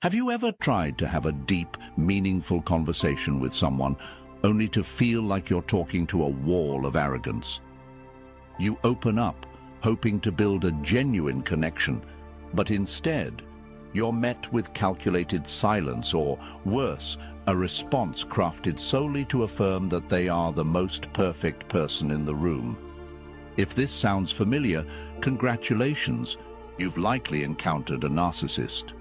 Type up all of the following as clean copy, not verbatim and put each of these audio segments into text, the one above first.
Have you ever tried to have a deep, meaningful conversation with someone only to feel like you're talking to a wall of arrogance? You open up, hoping to build a genuine connection, but instead, you're met with calculated silence or, worse, a response crafted solely to affirm that they are the most perfect person in the room. If this sounds familiar, congratulations, you've likely encountered a narcissist.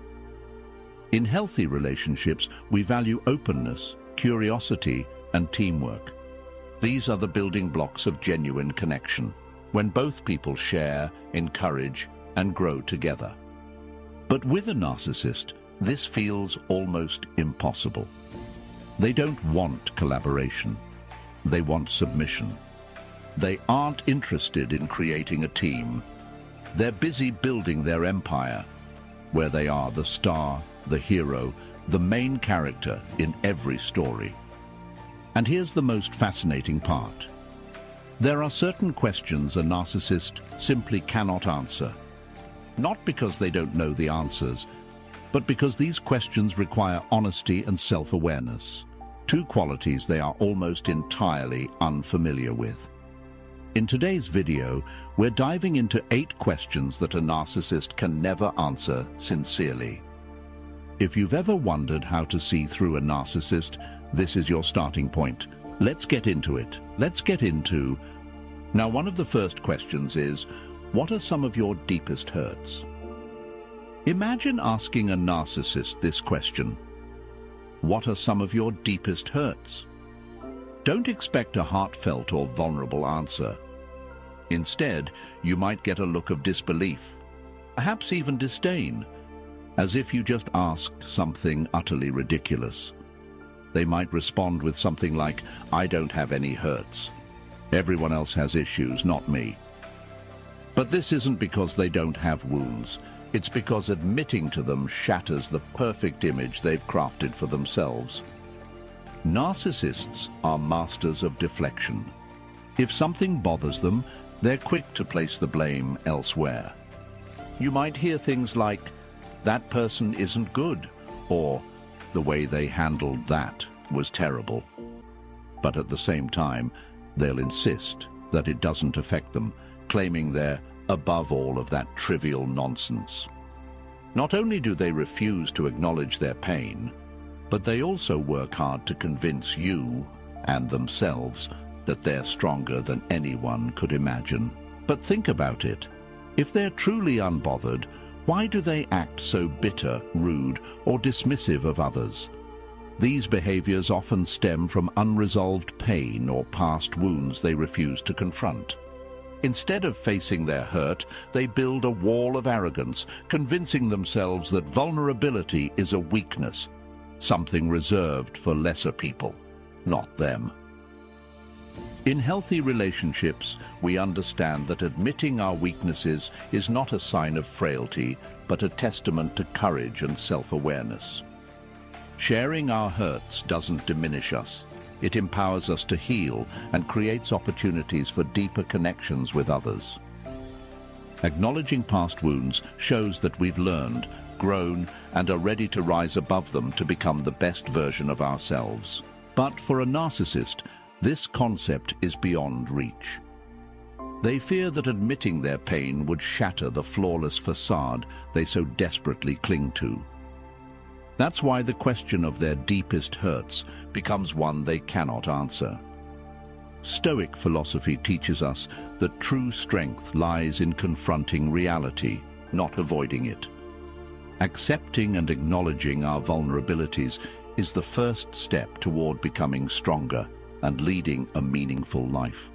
In healthy relationships, we value openness, curiosity, and teamwork. These are the building blocks of genuine connection, when both people share, encourage, and grow together. But with a narcissist, this feels almost impossible. They don't want collaboration. They want submission. They aren't interested in creating a team. They're busy building their empire, where they are the star, the hero, the main character in every story. And here's the most fascinating part. There are certain questions a narcissist simply cannot answer. Not because they don't know the answers, but because these questions require honesty and self-awareness, two qualities they are almost entirely unfamiliar with. In today's video, we're diving into 8 questions that a narcissist can never answer sincerely. If you've ever wondered how to see through a narcissist, this is your starting point. Let's get into it. Now, one of the first questions is, what are some of your deepest hurts? Imagine asking a narcissist this question. What are some of your deepest hurts? Don't expect a heartfelt or vulnerable answer. Instead, you might get a look of disbelief, perhaps even disdain, as if you just asked something utterly ridiculous. They might respond with something like, "I don't have any hurts. Everyone else has issues, not me." But this isn't because they don't have wounds. It's because admitting to them shatters the perfect image they've crafted for themselves. Narcissists are masters of deflection. If something bothers them, they're quick to place the blame elsewhere. You might hear things like, "That person isn't good," or "The way they handled that was terrible." But at the same time, they'll insist that it doesn't affect them, claiming they're above all of that trivial nonsense. Not only do they refuse to acknowledge their pain, but they also work hard to convince you and themselves that they're stronger than anyone could imagine. But think about it. If they're truly unbothered, why do they act so bitter, rude, or dismissive of others? These behaviors often stem from unresolved pain or past wounds they refuse to confront. Instead of facing their hurt, they build a wall of arrogance, convincing themselves that vulnerability is a weakness, something reserved for lesser people, not them. In healthy relationships, we understand that admitting our weaknesses is not a sign of frailty, but a testament to courage and self-awareness. Sharing our hurts doesn't diminish us. It empowers us to heal and creates opportunities for deeper connections with others. Acknowledging past wounds shows that we've learned, grown, and are ready to rise above them to become the best version of ourselves. But for a narcissist, this concept is beyond reach. They fear that admitting their pain would shatter the flawless facade they so desperately cling to. That's why the question of their deepest hurts becomes one they cannot answer. Stoic philosophy teaches us that true strength lies in confronting reality, not avoiding it. Accepting and acknowledging our vulnerabilities is the first step toward becoming stronger and leading a meaningful life.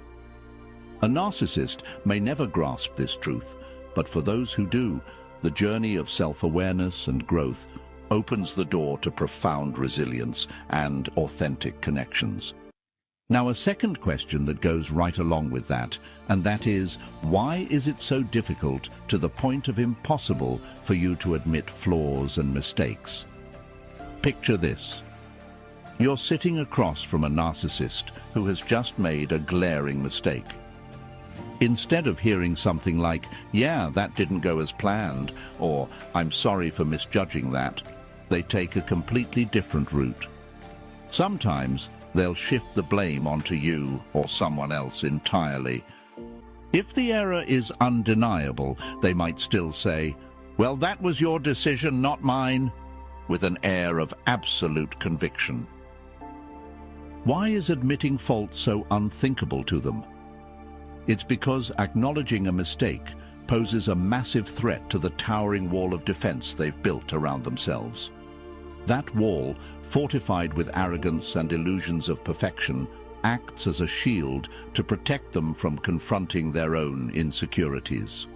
A narcissist may never grasp this truth, but for those who do, the journey of self-awareness and growth opens the door to profound resilience and authentic connections. Now, a second question that goes right along with that, and that is, why is it so difficult to the point of impossible for you to admit flaws and mistakes? Picture this. You're sitting across from a narcissist who has just made a glaring mistake. Instead of hearing something like, "Yeah, that didn't go as planned," or "I'm sorry for misjudging that," they take a completely different route. Sometimes they'll shift the blame onto you or someone else entirely. If the error is undeniable, they might still say, "Well, that was your decision, not mine," with an air of absolute conviction. Why is admitting fault so unthinkable to them? It's because acknowledging a mistake poses a massive threat to the towering wall of defense they've built around themselves. That wall, fortified with arrogance and illusions of perfection, acts as a shield to protect them from confronting their own insecurities.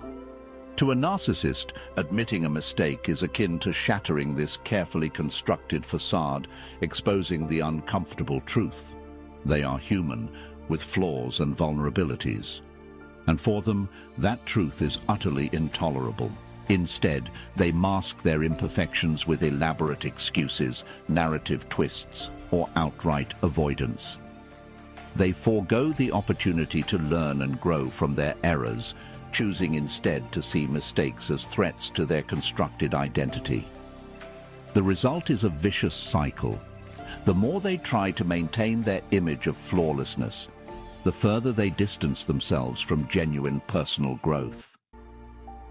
To a narcissist, admitting a mistake is akin to shattering this carefully constructed facade, exposing the uncomfortable truth. They are human, with flaws and vulnerabilities. And for them, that truth is utterly intolerable. Instead, they mask their imperfections with elaborate excuses, narrative twists, or outright avoidance. They forego the opportunity to learn and grow from their errors, choosing instead to see mistakes as threats to their constructed identity. The result is a vicious cycle. The more they try to maintain their image of flawlessness, the further they distance themselves from genuine personal growth.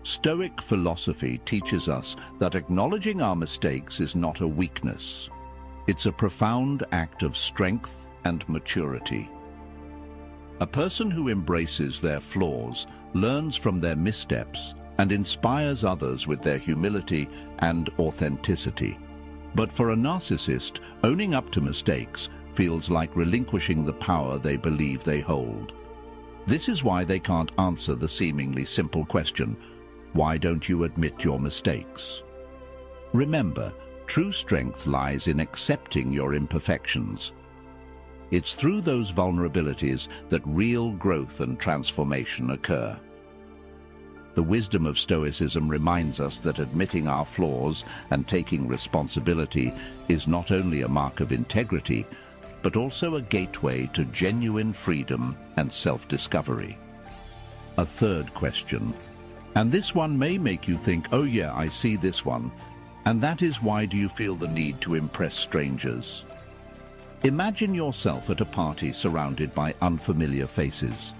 Stoic philosophy teaches us that acknowledging our mistakes is not a weakness. It's a profound act of strength and maturity. A person who embraces their flaws learns from their missteps and inspires others with their humility and authenticity. But for a narcissist, owning up to mistakes feels like relinquishing the power they believe they hold. This is why they can't answer the seemingly simple question, "Why don't you admit your mistakes?" Remember, true strength lies in accepting your imperfections. It's through those vulnerabilities that real growth and transformation occur. The wisdom of Stoicism reminds us that admitting our flaws and taking responsibility is not only a mark of integrity, but also a gateway to genuine freedom and self-discovery. A third question, and this one may make you think, "Oh yeah, I see this one," and that is, why do you feel the need to impress strangers? Imagine yourself at a party surrounded by unfamiliar faces.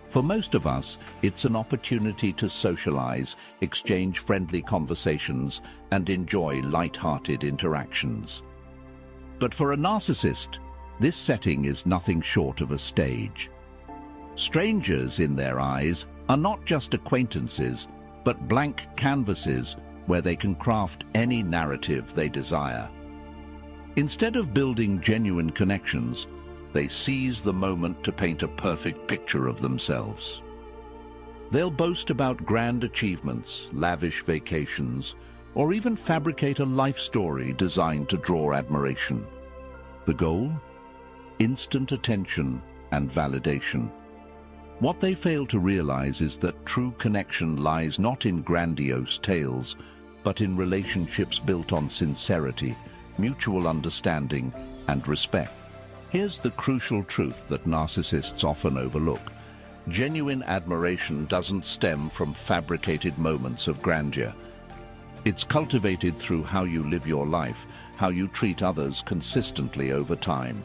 For most of us, it's an opportunity to socialize, exchange friendly conversations, and enjoy light-hearted interactions. But for a narcissist, this setting is nothing short of a stage. Strangers, in their eyes, are not just acquaintances, but blank canvases where they can craft any narrative they desire. Instead of building genuine connections, they seize the moment to paint a perfect picture of themselves. They'll boast about grand achievements, lavish vacations, or even fabricate a life story designed to draw admiration. The goal? Instant attention and validation. What they fail to realize is that true connection lies not in grandiose tales, but in relationships built on sincerity, mutual understanding, and respect. Here's the crucial truth that narcissists often overlook. Genuine admiration doesn't stem from fabricated moments of grandeur. It's cultivated through how you live your life, how you treat others consistently over time.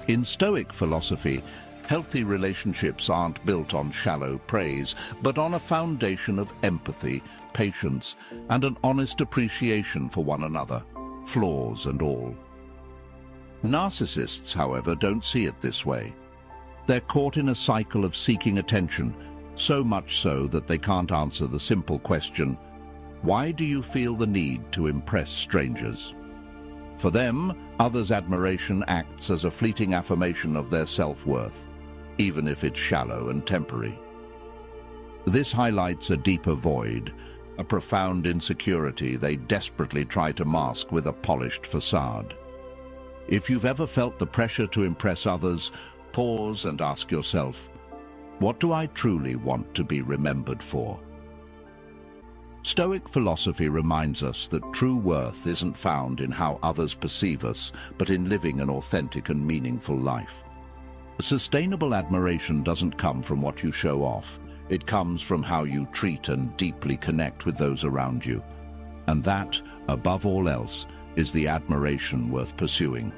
In Stoic philosophy, healthy relationships aren't built on shallow praise, but on a foundation of empathy, patience, and an honest appreciation for one another, flaws and all. Narcissists, however, don't see it this way. They're caught in a cycle of seeking attention, so much so that they can't answer the simple question, "Why do you feel the need to impress strangers?" For them, others' admiration acts as a fleeting affirmation of their self-worth, even if it's shallow and temporary. This highlights a deeper void, a profound insecurity they desperately try to mask with a polished facade. If you've ever felt the pressure to impress others, pause and ask yourself, what do I truly want to be remembered for? Stoic philosophy reminds us that true worth isn't found in how others perceive us, but in living an authentic and meaningful life. Sustainable admiration doesn't come from what you show off. It comes from how you treat and deeply connect with those around you. And that, above all else, is the admiration worth pursuing?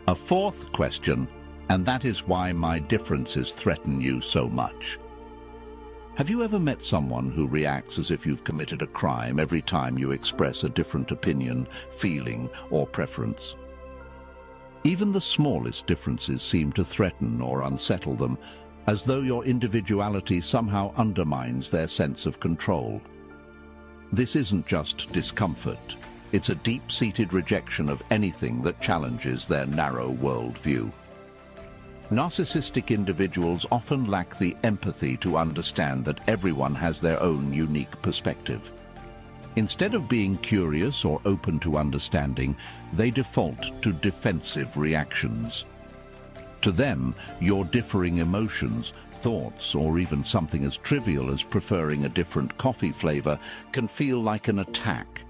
A fourth question, and that is why my differences threaten you so much. Have you ever met someone who reacts as if you've committed a crime every time you express a different opinion, feeling, or preference? Even the smallest differences seem to threaten or unsettle them, as though your individuality somehow undermines their sense of control. This isn't just discomfort. It's a deep-seated rejection of anything that challenges their narrow worldview. Narcissistic individuals often lack the empathy to understand that everyone has their own unique perspective. Instead of being curious or open to understanding, they default to defensive reactions. To them, your differing emotions, thoughts, or even something as trivial as preferring a different coffee flavor can feel like an attack.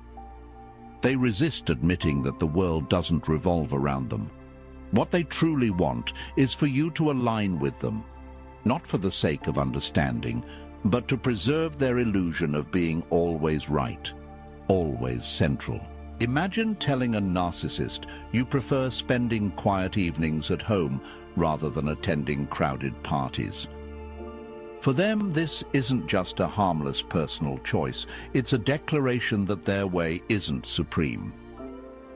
They resist admitting that the world doesn't revolve around them. What they truly want is for you to align with them, not for the sake of understanding, but to preserve their illusion of being always right, always central. Imagine telling a narcissist you prefer spending quiet evenings at home rather than attending crowded parties. For them, this isn't just a harmless personal choice. It's a declaration that their way isn't supreme.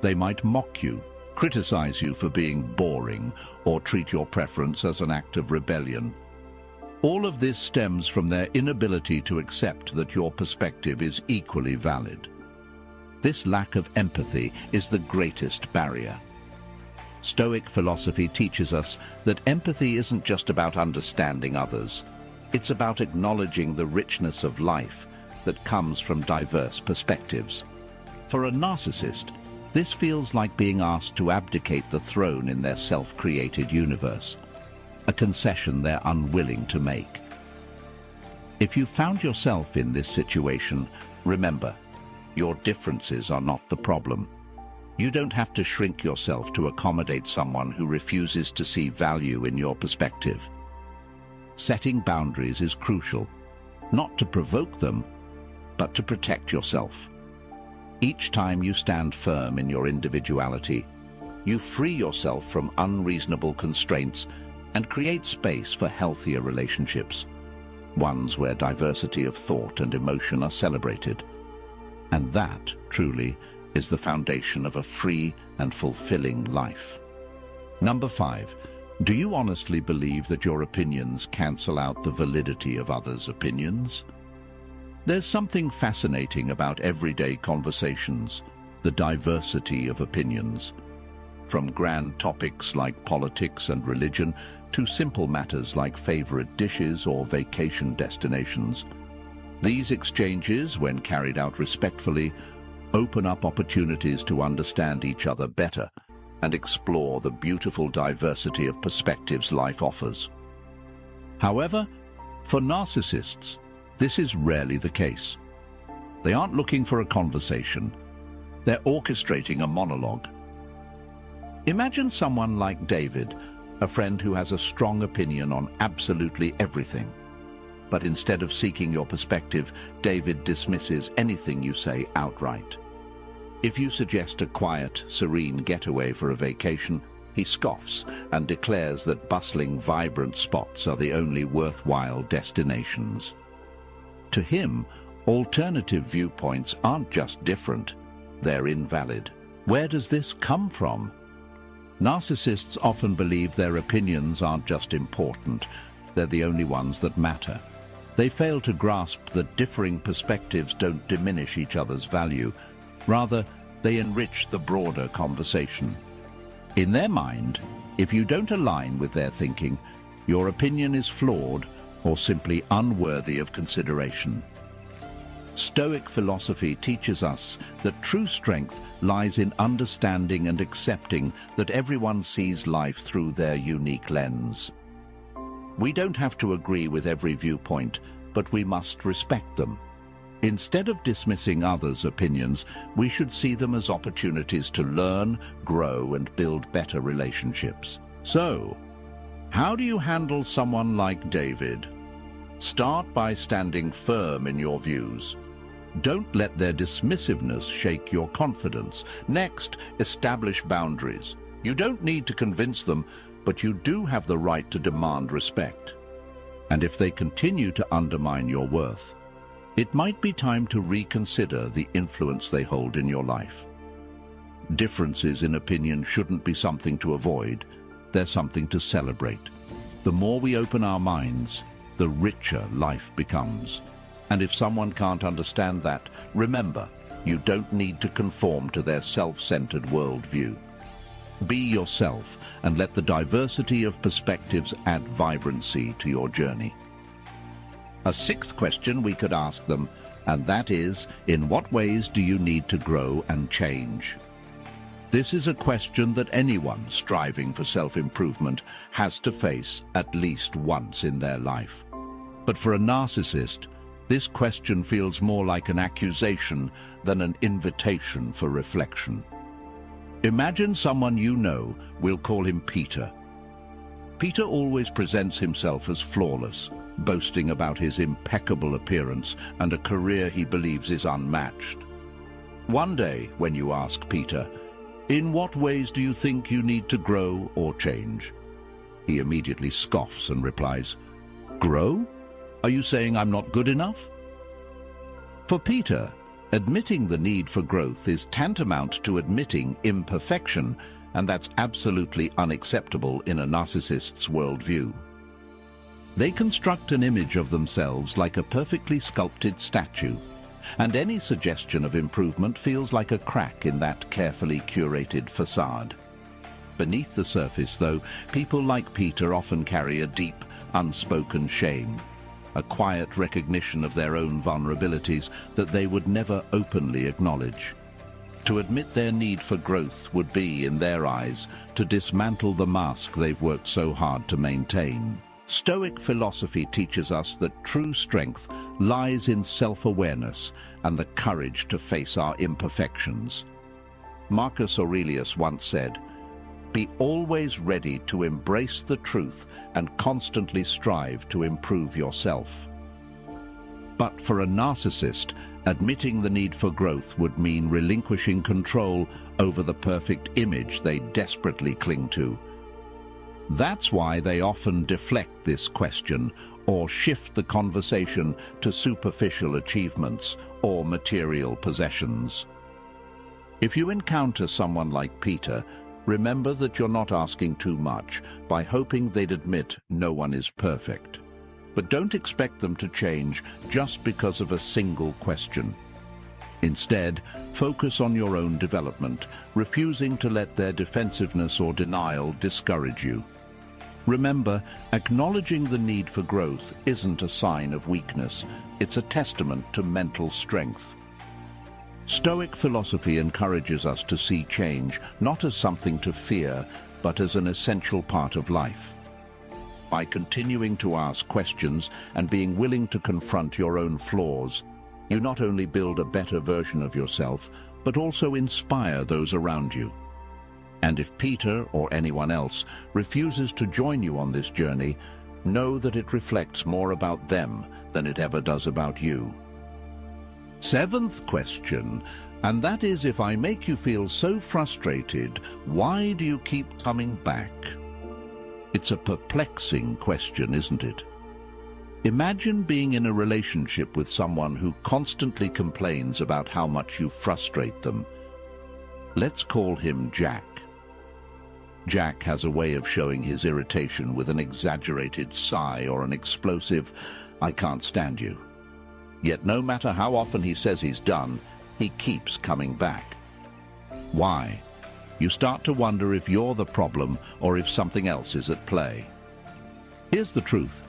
They might mock you, criticize you for being boring, or treat your preference as an act of rebellion. All of this stems from their inability to accept that your perspective is equally valid. This lack of empathy is the greatest barrier. Stoic philosophy teaches us that empathy isn't just about understanding others. It's about acknowledging the richness of life that comes from diverse perspectives. For a narcissist, this feels like being asked to abdicate the throne in their self-created universe, a concession they're unwilling to make. If you found yourself in this situation, remember, your differences are not the problem. You don't have to shrink yourself to accommodate someone who refuses to see value in your perspective. Setting boundaries is crucial, not to provoke them, but to protect yourself. Each time you stand firm in your individuality, you free yourself from unreasonable constraints and create space for healthier relationships, ones where diversity of thought and emotion are celebrated. And that, truly, is the foundation of a free and fulfilling life. Number 5. Do you honestly believe that your opinions cancel out the validity of others' opinions? There's something fascinating about everyday conversations, the diversity of opinions. From grand topics like politics and religion to simple matters like favorite dishes or vacation destinations. These exchanges, when carried out respectfully, open up opportunities to understand each other better and explore the beautiful diversity of perspectives life offers. However, for narcissists, this is rarely the case. They aren't looking for a conversation. They're orchestrating a monologue. Imagine someone like David, a friend who has a strong opinion on absolutely everything. But instead of seeking your perspective, David dismisses anything you say outright. If you suggest a quiet, serene getaway for a vacation, he scoffs and declares that bustling, vibrant spots are the only worthwhile destinations. To him, alternative viewpoints aren't just different, they're invalid. Where does this come from? Narcissists often believe their opinions aren't just important, they're the only ones that matter. They fail to grasp that differing perspectives don't diminish each other's value. Rather, they enrich the broader conversation. In their mind, if you don't align with their thinking, your opinion is flawed or simply unworthy of consideration. Stoic philosophy teaches us that true strength lies in understanding and accepting that everyone sees life through their unique lens. We don't have to agree with every viewpoint, but we must respect them. Instead of dismissing others' opinions, we should see them as opportunities to learn, grow, and build better relationships. So, how do you handle someone like David? Start by standing firm in your views. Don't let their dismissiveness shake your confidence. Next, establish boundaries. You don't need to convince them, but you do have the right to demand respect. And if they continue to undermine your worth, it might be time to reconsider the influence they hold in your life. Differences in opinion shouldn't be something to avoid, they're something to celebrate. The more we open our minds, the richer life becomes. And if someone can't understand that, remember, you don't need to conform to their self-centered worldview. Be yourself and let the diversity of perspectives add vibrancy to your journey. A sixth question we could ask them, and that is, in what ways do you need to grow and change? This is a question that anyone striving for self-improvement has to face at least once in their life. But for a narcissist, this question feels more like an accusation than an invitation for reflection. Imagine someone you know, we'll call him Peter. Peter always presents himself as flawless, boasting about his impeccable appearance and a career he believes is unmatched. One day, when you ask Peter, "In what ways do you think you need to grow or change?" he immediately scoffs and replies, "Grow? Are you saying I'm not good enough?" For Peter, admitting the need for growth is tantamount to admitting imperfection, and that's absolutely unacceptable in a narcissist's worldview. They construct an image of themselves like a perfectly sculpted statue, and any suggestion of improvement feels like a crack in that carefully curated facade. Beneath the surface, though, people like Peter often carry a deep, unspoken shame, a quiet recognition of their own vulnerabilities that they would never openly acknowledge. To admit their need for growth would be, in their eyes, to dismantle the mask they've worked so hard to maintain. Stoic philosophy teaches us that true strength lies in self-awareness and the courage to face our imperfections. Marcus Aurelius once said, "Be always ready to embrace the truth and constantly strive to improve yourself." But for a narcissist, admitting the need for growth would mean relinquishing control over the perfect image they desperately cling to. That's why they often deflect this question or shift the conversation to superficial achievements or material possessions. If you encounter someone like Peter, remember that you're not asking too much by hoping they'd admit no one is perfect. But don't expect them to change just because of a single question. Instead, focus on your own development, refusing to let their defensiveness or denial discourage you. Remember, acknowledging the need for growth isn't a sign of weakness, it's a testament to mental strength. Stoic philosophy encourages us to see change not as something to fear, but as an essential part of life. By continuing to ask questions and being willing to confront your own flaws, you not only build a better version of yourself, but also inspire those around you. And if Peter or anyone else refuses to join you on this journey, know that it reflects more about them than it ever does about you. Seventh question, and that is, if I make you feel so frustrated, why do you keep coming back? It's a perplexing question, isn't it? Imagine being in a relationship with someone who constantly complains about how much you frustrate them. Let's call him Jack. Jack has a way of showing his irritation with an exaggerated sigh or an explosive, "I can't stand you." Yet no matter how often he says he's done, he keeps coming back. Why? You start to wonder if you're the problem or if something else is at play. Here's the truth.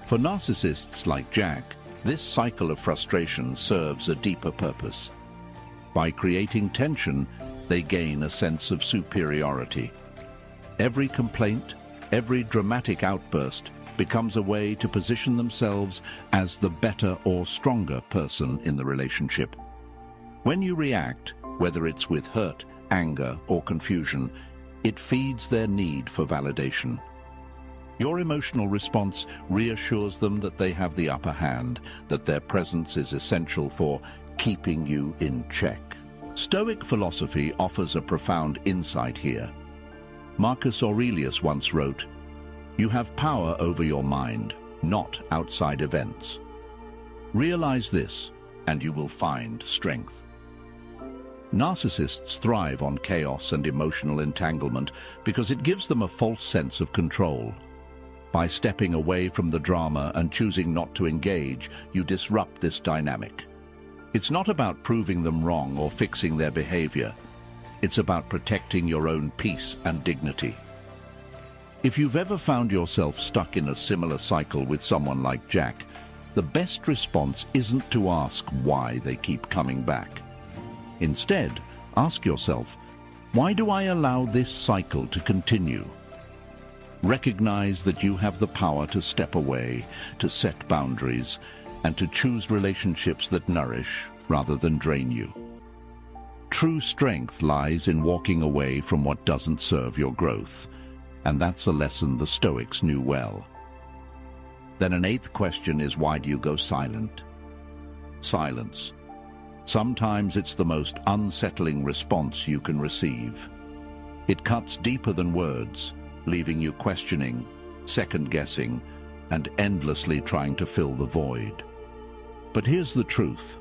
For narcissists like Jack, this cycle of frustration serves a deeper purpose. By creating tension, they gain a sense of superiority. Every complaint, every dramatic outburst becomes a way to position themselves as the better or stronger person in the relationship. When you react, whether it's with hurt, anger, or confusion, it feeds their need for validation. Your emotional response reassures them that they have the upper hand, that their presence is essential for keeping you in check. Stoic philosophy offers a profound insight here. Marcus Aurelius once wrote, "You have power over your mind, not outside events. Realize this, and you will find strength." Narcissists thrive on chaos and emotional entanglement because it gives them a false sense of control. By stepping away from the drama and choosing not to engage, you disrupt this dynamic. It's not about proving them wrong or fixing their behavior. It's about protecting your own peace and dignity. If you've ever found yourself stuck in a similar cycle with someone like Jack, the best response isn't to ask why they keep coming back. Instead, ask yourself, why do I allow this cycle to continue? Recognize that you have the power to step away, to set boundaries, and to choose relationships that nourish rather than drain you. True strength lies in walking away from what doesn't serve your growth, and that's a lesson the Stoics knew well. Then an eighth question is, why do you go silent? Silence. Sometimes it's the most unsettling response you can receive. It cuts deeper than words, leaving you questioning, second-guessing, and endlessly trying to fill the void. But here's the truth.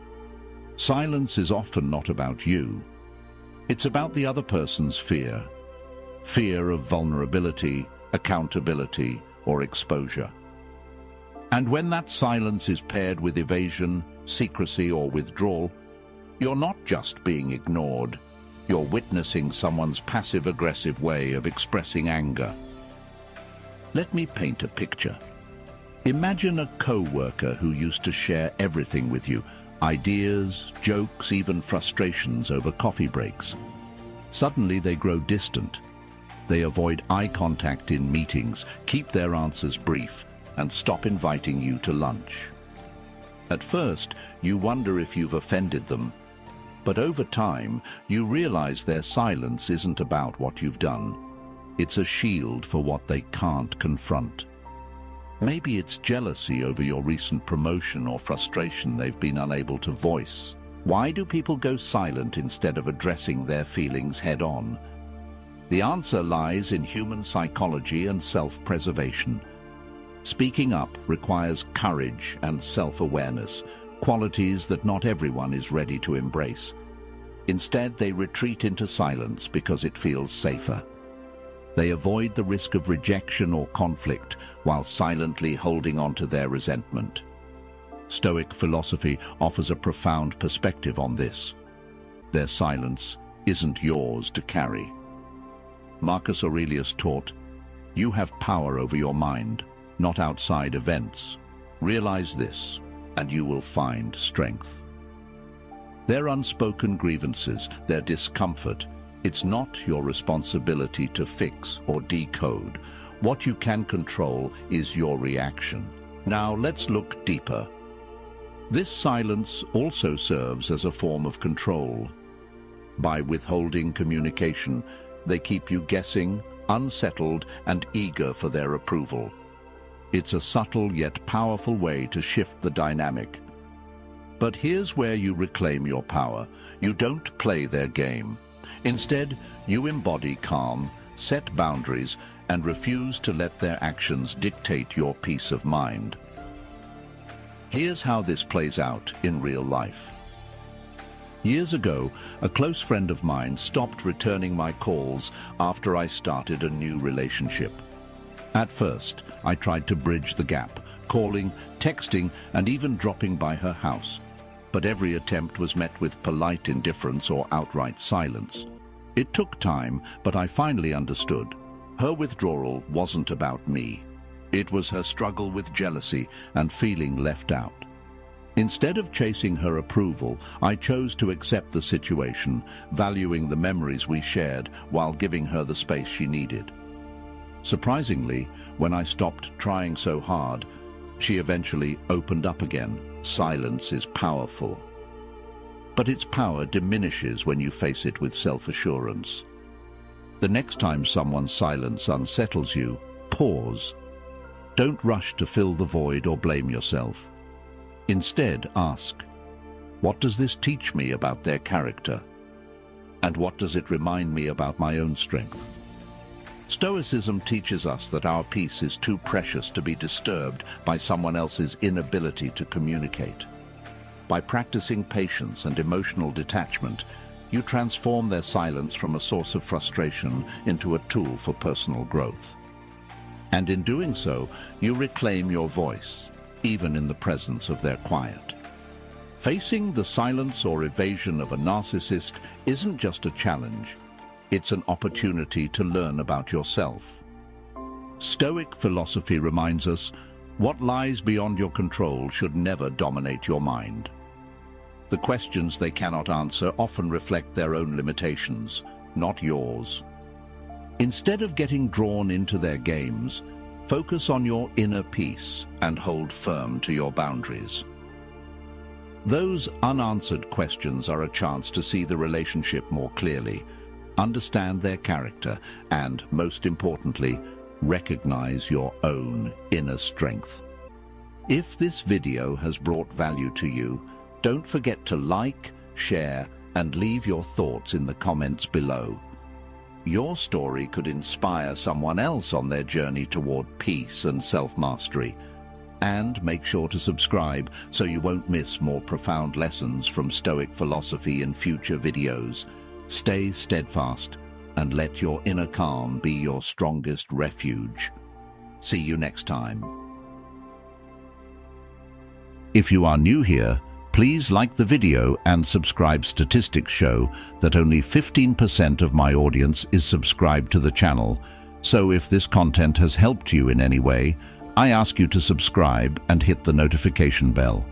Silence is often not about you. It's about the other person's fear. Fear of vulnerability, accountability, or exposure. And when that silence is paired with evasion, secrecy, or withdrawal, you're not just being ignored. You're witnessing someone's passive-aggressive way of expressing anger. Let me paint a picture. Imagine a co-worker who used to share everything with you, ideas, jokes, even frustrations over coffee breaks. Suddenly they grow distant. They avoid eye contact in meetings, keep their answers brief, and stop inviting you to lunch. At first, you wonder if you've offended them. But over time, you realize their silence isn't about what you've done. It's a shield for what they can't confront. Maybe it's jealousy over your recent promotion or frustration they've been unable to voice. Why do people go silent instead of addressing their feelings head-on? The answer lies in human psychology and self-preservation. Speaking up requires courage and self-awareness, qualities that not everyone is ready to embrace. Instead, they retreat into silence because it feels safer. They avoid the risk of rejection or conflict while silently holding on to their resentment. Stoic philosophy offers a profound perspective on this. Their silence isn't yours to carry. Marcus Aurelius taught, "You have power over your mind, not outside events. Realize this, and you will find strength." Their unspoken grievances, their discomfort, it's not your responsibility to fix or decode. What you can control is your reaction. Now let's look deeper. This silence also serves as a form of control. By withholding communication, they keep you guessing, unsettled, and eager for their approval. It's a subtle yet powerful way to shift the dynamic. But here's where you reclaim your power. You don't play their game. Instead, you embody calm, set boundaries, and refuse to let their actions dictate your peace of mind. Here's how this plays out in real life. Years ago, a close friend of mine stopped returning my calls after I started a new relationship. At first, I tried to bridge the gap, calling, texting, and even dropping by her house. But every attempt was met with polite indifference or outright silence. It took time, but I finally understood. Her withdrawal wasn't about me. It was her struggle with jealousy and feeling left out. Instead of chasing her approval, I chose to accept the situation, valuing the memories we shared while giving her the space she needed. Surprisingly, when I stopped trying so hard, she eventually opened up again. Silence is powerful. But its power diminishes when you face it with self-assurance. The next time someone's silence unsettles you, pause. Don't rush to fill the void or blame yourself. Instead, ask, What does this teach me about their character? And what does it remind me about my own strength? Stoicism teaches us that our peace is too precious to be disturbed by someone else's inability to communicate. By practicing patience and emotional detachment, you transform their silence from a source of frustration into a tool for personal growth. And in doing so, you reclaim your voice, even in the presence of their quiet. Facing the silence or evasion of a narcissist isn't just a challenge, it's an opportunity to learn about yourself. Stoic philosophy reminds us, what lies beyond your control should never dominate your mind. The questions they cannot answer often reflect their own limitations, not yours. Instead of getting drawn into their games, focus on your inner peace and hold firm to your boundaries. Those unanswered questions are a chance to see the relationship more clearly, understand their character, and, most importantly, recognize your own inner strength. If this video has brought value to you, don't forget to like, share, and leave your thoughts in the comments below. Your story could inspire someone else on their journey toward peace and self-mastery. And make sure to subscribe so you won't miss more profound lessons from Stoic philosophy in future videos. Stay steadfast and let your inner calm be your strongest refuge. See you next time. If you are new here, please like the video and subscribe. Statistics show that only 15% of my audience is subscribed to the channel, so if this content has helped you in any way, I ask you to subscribe and hit the notification bell.